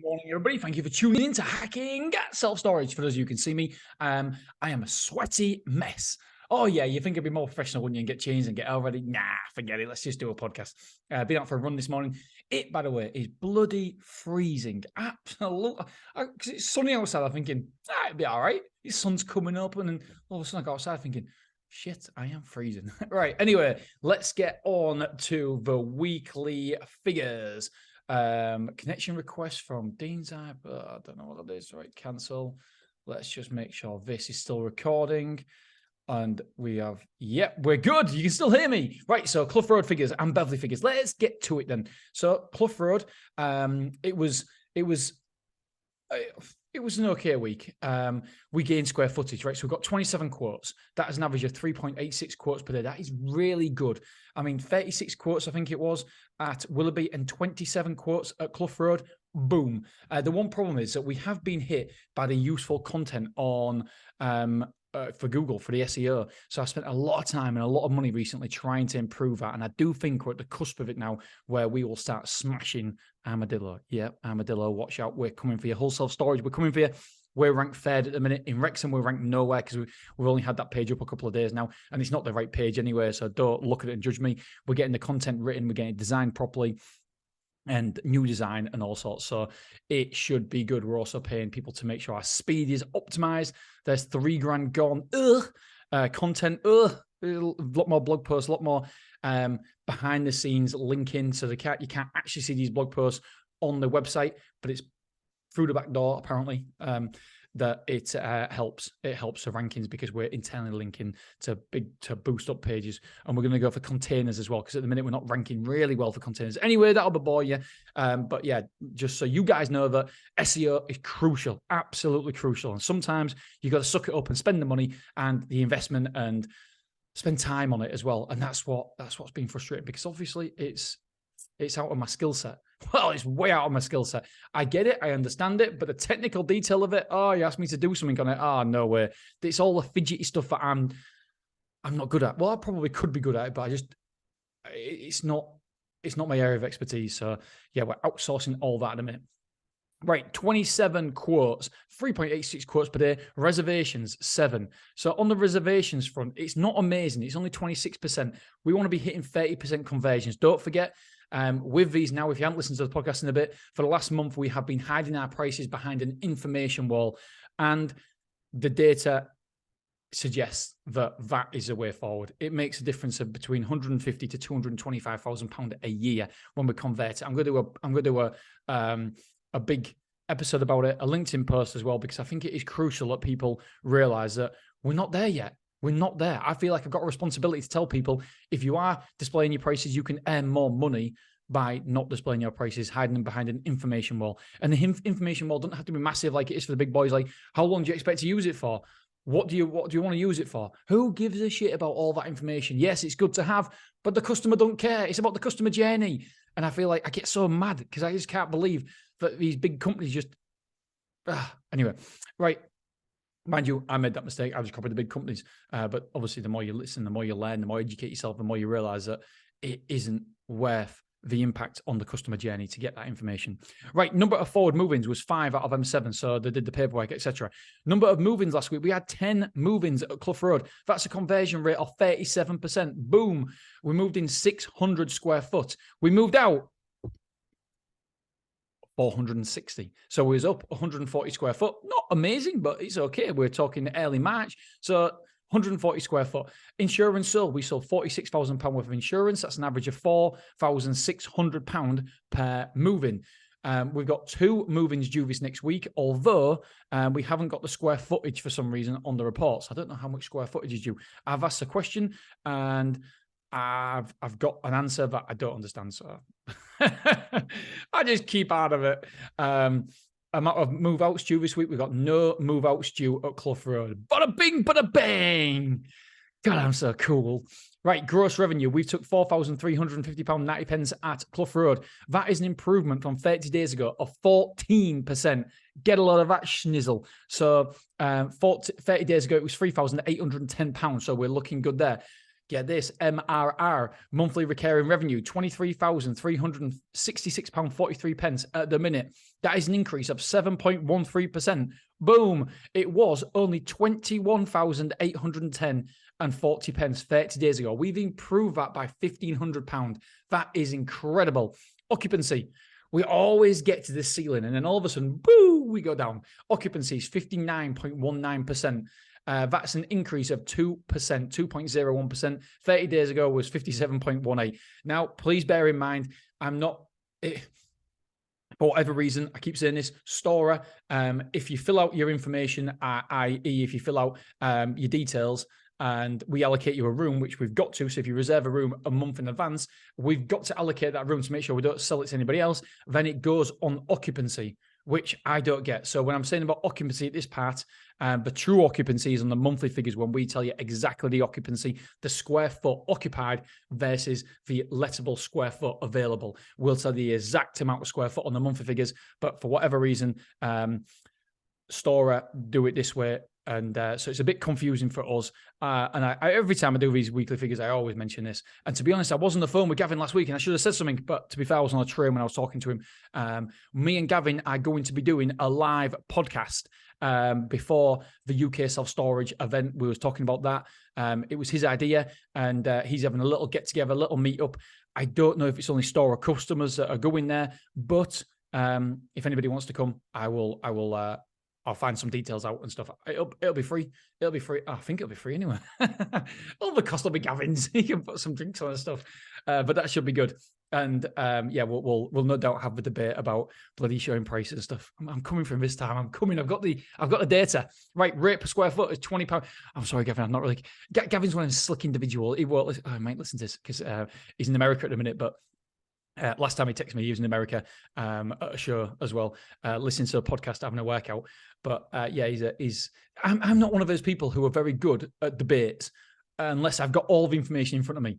morning, everybody. Thank you for tuning in to Hacking Self-Storage. For those of you who can see me, I am a sweaty mess. Oh, yeah, you think it'd be more professional, wouldn't you, and get changed and get all ready? Nah, forget it. Let's just do a podcast. Been out for a run this morning. It, by the way, is bloody freezing. Absolutely. Because it's sunny outside, I'm thinking, it'd be all right. The sun's coming up, and then all of a sudden I go outside thinking, shit, I am freezing. Right, anyway, let's get on to the weekly figures. Connection request from Dean's app. I don't know what it is. Right, cancel. Let's just make sure this is still recording. And we have, we're good. You can still hear me. Right, so Clough Rd figures and Beverley figures. Let's get to it then. So Clough Rd, it was an okay week. We gained square footage, right? So we've got 27 quotes. That is an average of 3.86 quotes per day. That is really good. I mean, 36 quotes, I think it was, at Willoughby and 27 quotes at Clough Rd. Boom. The one problem is that we have been hit by the useful content on for Google, for the SEO. So I spent a lot of time and a lot of money recently trying to improve that. And I do think we're at the cusp of it now where we will start smashing Armadillo. Yeah, Armadillo, watch out. We're coming for you. Whole self-storage, we're coming for you. We're ranked third at the minute. In Wrexham, we're ranked nowhere because we've only had that page up a couple of days now. And it's not the right page anyway, so don't look at it and judge me. We're getting the content written. We're getting it designed properly. And new design and all sorts. So it should be good. We're also paying people to make sure our speed is optimized. There's $3,000 gone. Content. A lot more blog posts, a lot more behind the scenes linking. So you can't actually see these blog posts on the website, but it's through the back door, apparently. That it helps. It helps the rankings because we're internally linking to boost up pages, and we're going to go for containers as well because at the minute we're not ranking really well for containers. Anyway, that'll bore you. But yeah, just so you guys know that SEO is crucial, absolutely crucial, and sometimes you got to suck it up and spend the money and the investment and spend time on it as well. And that's what's been frustrating because obviously it's out of my skill set. Well, it's way out of my skill set. I get it. I understand it. But the technical detail of it, you asked me to do something on it. No way. It's all the fidgety stuff that I'm not good at. Well, I probably could be good at it, but it's not my area of expertise. So yeah, we're outsourcing all that in a minute. Right, 27 quotes, 3.86 quotes per day, reservations, 7. So on the reservations front, it's not amazing. It's only 26%. We want to be hitting 30% conversions. Don't forget, with these now, if you haven't listened to the podcast in a bit, for the last month, we have been hiding our prices behind an information wall. And the data suggests that is a way forward. It makes a difference of between 150 to 225,000 pounds a year when we convert it. I'm going to do a big episode about it, a LinkedIn post as well, because I think it is crucial that people realize that we're not there yet. We're not there. I feel like I've got a responsibility to tell people if you are displaying your prices, you can earn more money by not displaying your prices, hiding them behind an information wall. And the information wall doesn't have to be massive like it is for the big boys. Like, how long do you expect to use it for? What do you want to use it for? Who gives a shit about all that information? Yes, it's good to have, but the customer don't care. It's about the customer journey. And I feel like I get so mad because I just can't believe that these big companies just... Anyway, right. Mind you, I made that mistake. I just copied the big companies. But obviously, the more you listen, the more you learn, the more you educate yourself, the more you realize that it isn't worth the impact on the customer journey to get that information. Right, number of forward move-ins was 5 out of M7, so they did the paperwork, etc. Number of move-ins last week, we had 10 move-ins at Clough Rd. That's a conversion rate of 37%. Boom. We moved in 600 square foot. We moved out 460. So we was up 140 square foot. Not amazing, but it's okay. We're talking early March. So 140 square foot. Insurance sold. We sold £46,000 worth of insurance. That's an average of £4,600 per move-in. We've got 2 move-ins due this next week, although we haven't got the square footage for some reason on the reports. I don't know how much square footage is due. I've asked a question and I've got an answer that I don't understand. So I just keep out of it. Amount of move-outs due this week. We've got no move-outs due at Clough Rd. Bada bing, bada bang. God, I'm so cool. Right, gross revenue. We took £4,350.90 at Clough Rd. That is an improvement from 30 days ago of 14%. Get a lot of that schnizzle. So 30 days ago, it was £3,810. So we're looking good there. Get this, MRR, monthly recurring revenue, £23,366.43 at the minute. That is an increase of 7.13%. Boom. It was only £21,810.40 30 days ago. We've improved that by £1,500. That is incredible. Occupancy. We always get to the ceiling and then all of a sudden, boo, we go down. Occupancy is 59.19%. That's an increase of 2%, 2.01%. 30 days ago was 57.18. Now, please bear in mind, I'm not, for whatever reason, I keep saying this, Stora, if you fill out your information, i.e. if you fill out your details, and we allocate you a room, which we've got to. So if you reserve a room a month in advance, we've got to allocate that room to make sure we don't sell it to anybody else. Then it goes on occupancy, which I don't get. So when I'm saying about occupancy at this part, the true occupancy is on the monthly figures when we tell you exactly the occupancy, the square foot occupied versus the lettable square foot available. We'll tell you the exact amount of square foot on the monthly figures, but for whatever reason, Stora do it this way. And so it's a bit confusing for us. And I every time I do these weekly figures, I always mention this. And to be honest, I was on the phone with Gavin last week and I should have said something. But to be fair, I was on a train when I was talking to him. Me and Gavin are going to be doing a live podcast before the UK self-storage event. We was talking about that. It was his idea. And he's having a little get-together, a little meet-up. I don't know if it's only Stora customers that are going there. But if anybody wants to come, I'll find some details out and stuff. It'll be free. It'll be free. I think it'll be free anyway. All the cost will be Gavin's. He can put some drinks on and stuff. But that should be good. And yeah, we'll no doubt have the debate about bloody showing prices and stuff. I'm coming from this time. I'm coming. I've got the data. Right, rate per square foot is £20. I'm sorry, Gavin. I'm not really. Gavin's one of a slick individual. He won't listen. I might listen to this because he's in America at the minute, but. Last time he texted me, he was in America at a show as well, listening to a podcast, having a workout. But yeah, I'm not one of those people who are very good at debates unless I've got all the information in front of me.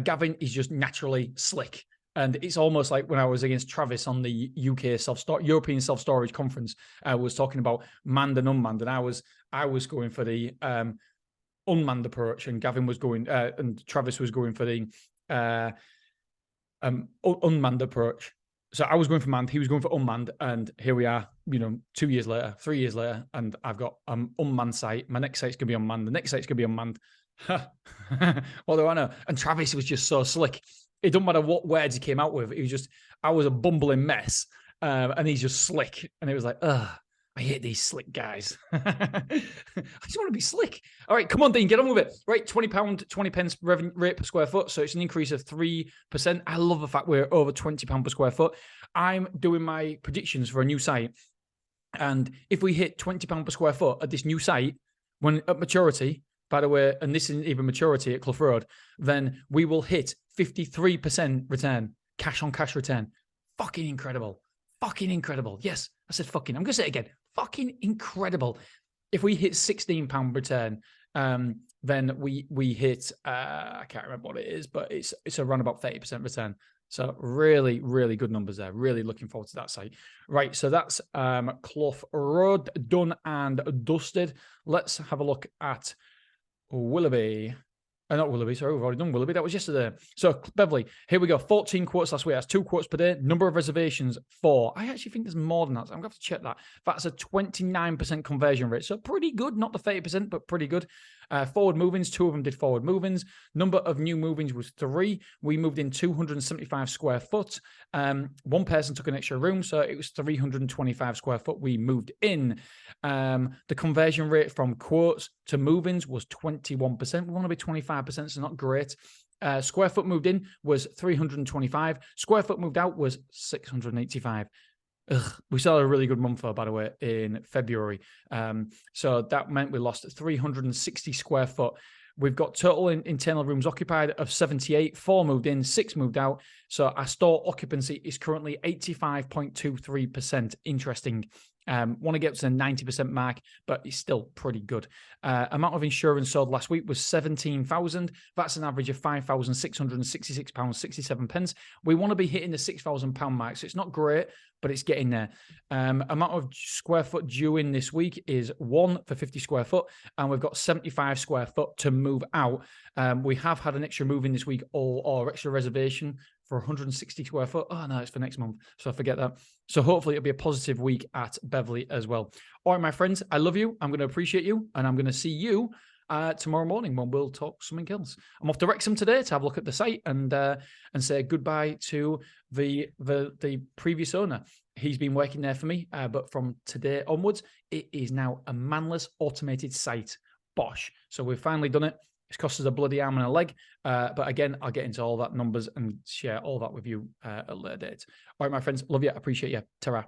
Gavin is just naturally slick. And it's almost like when I was against Travis on the UK European self-storage conference, I was talking about manned and unmanned, and I was going for the unmanned approach, and Gavin was going, and Travis was going for the unmanned approach. So I was going for manned, he was going for unmanned, and here we are, 2 years later, 3 years later, and I've got an unmanned site. My next site's gonna be unmanned. The next site's gonna be unmanned. What do I know? And Travis was just so slick. It doesn't matter what words he came out with. It was just, I was a bumbling mess, and he's just slick. And it was like, ugh, I hate these slick guys. I just want to be slick. All right, come on, Dean, get on with it. Right, £20, 20 pence revenue rate per square foot. So it's an increase of 3%. I love the fact we're over £20 per square foot. I'm doing my predictions for a new site. And if we hit £20 per square foot at this new site, when at maturity, by the way, and this isn't even maturity at Clough Rd, then we will hit 53% return, cash on cash return. Fucking incredible. Fucking incredible. Yes, I said fucking. I'm going to say it again. Fucking incredible. If we hit £16 return, then we hit, I can't remember what it is, but it's around about 30% return. So really, really good numbers there. Really looking forward to that site. Right, so that's Clough Rd done and dusted. Let's have a look at Willoughby. Not Willoughby, sorry, we've already done Willoughby. That was yesterday. So, Beverley, here we go. 14 quotes last week. That's 2 quotes per day. Number of reservations, 4. I actually think there's more than that. So I'm going to have to check that. That's a 29% conversion rate. So, pretty good. Not the 30%, but pretty good. Forward move-ins, 2 of them did forward move-ins. Number of new move-ins was 3. We moved in 275 square foot. One person took an extra room, so it was 325 square foot we moved in. The conversion rate from quotes to move-ins was 21%. We want to be 25%, so not great. Square foot moved in was 325. Square foot moved out was 685. We still had a really good month, though, by the way, in February. So that meant we lost 360 square foot. We've got total internal rooms occupied of 78, 4 moved in, 6 moved out. So our store occupancy is currently 85.23%. Interesting. Want to get to the 90% mark, but it's still pretty good. Amount of insurance sold last week was 17,000. That's an average of £5,666.67. We want to be hitting the £6,000 mark, so it's not great, but it's getting there. Amount of square foot due in this week is 1 for 50 square foot, and we've got 75 square foot to move out. We have had an extra move in this week, or extra reservation for 160 square foot. Oh, no, it's for next month, so I forget that. So hopefully it'll be a positive week at Beverly as well. All right, my friends, I love you. I'm going to appreciate you, and I'm going to see you tomorrow morning when we'll talk something else. I'm off to Wrexham today to have a look at the site and say goodbye to the previous owner. He's been working there for me, but from today onwards, it is now a manless automated site. Bosh. So we've finally done it. It's cost us a bloody arm and a leg. But again, I'll get into all that numbers and share all that with you at a later date. All right, my friends, love you. Appreciate you. Ta-ra.